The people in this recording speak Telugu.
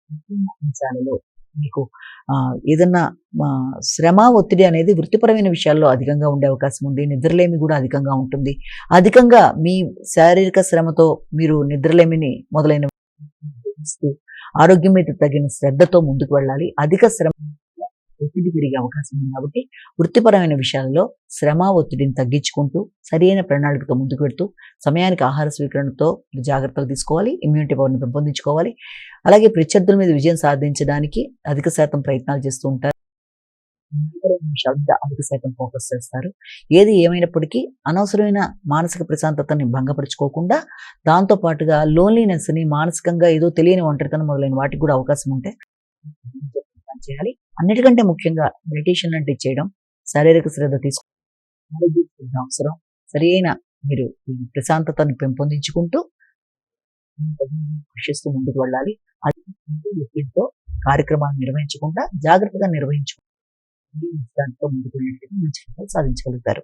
ముఖ్యమైన అంశాలలో మీకు ఏదన్నా శ్రమ, ఒత్తిడి అనేది వృత్తిపరమైన విషయాల్లో అధికంగా ఉండే అవకాశం ఉంది. నిద్రలేమి గూడా అధికంగా ఉంటుంది. అధికంగా మీ శారీరక శ్రమతో మీరు నిద్రలేమిని మొదలైనవి ఇస్తూ ఆరోగ్యం మీద తగిన శ్రద్ధతో ముందుకు వెళ్ళాలి. అధిక శ్రమ వల్ల ఒత్తిడి పెరిగే అవకాశం ఉంది కాబట్టి, వృత్తిపరమైన విషయాల్లో శ్రమ, ఒత్తిడిని తగ్గించుకుంటూ, సరియైన ప్రణాళికతో ముందుకు వెళ్తూ, సమయానికి ఆహార స్వీకరణతో జాగ్రత్తలు తీసుకోవాలి. ఇమ్యూనిటీ పవర్‌ని పెంపొందించుకోవాలి. అలాగే ప్రత్యర్థుల మీద విజయం సాధించడానికి అధిక శాతం ప్రయత్నాలు చేస్తూ ఉంటారు. మిగతా విషయాల మీద అధిక శాతం ఫోకస్ చేస్తారు. ఏది ఏమైనప్పటికీ అనవసరమైన మానసిక ప్రశాంతతని భంగపరుచుకోకుండా, దాంతో పాటుగా లోన్‌లీనెస్‌ని మానసికంగా ఏదో తెలియని ఒంటరితనం మొదలైన వాటికి కూడా అవకాశం ఉంటే చేయాలి. అన్నిటికంటే ముఖ్యంగా మెడిటేషన్ లాంటివి చేయడం, శారీరక శ్రద్ధ తీసుకోవడం, ఆరోగ్య శ్రద్ధ అవసరం. సరియైన మీరు ఈ ప్రశాంతతని పెంపొందించుకుంటూ కృషిస్తూ ముందుకు వెళ్ళాలి. అది ఒత్తిడితో కార్యక్రమాలు నిర్వహించకుండా జాగ్రత్తగా నిర్వహించుకుంటూ దాంతో ముందుకు వెళ్ళినట్లయితే మంచి ఫలితాలు సాధించగలుగుతారు.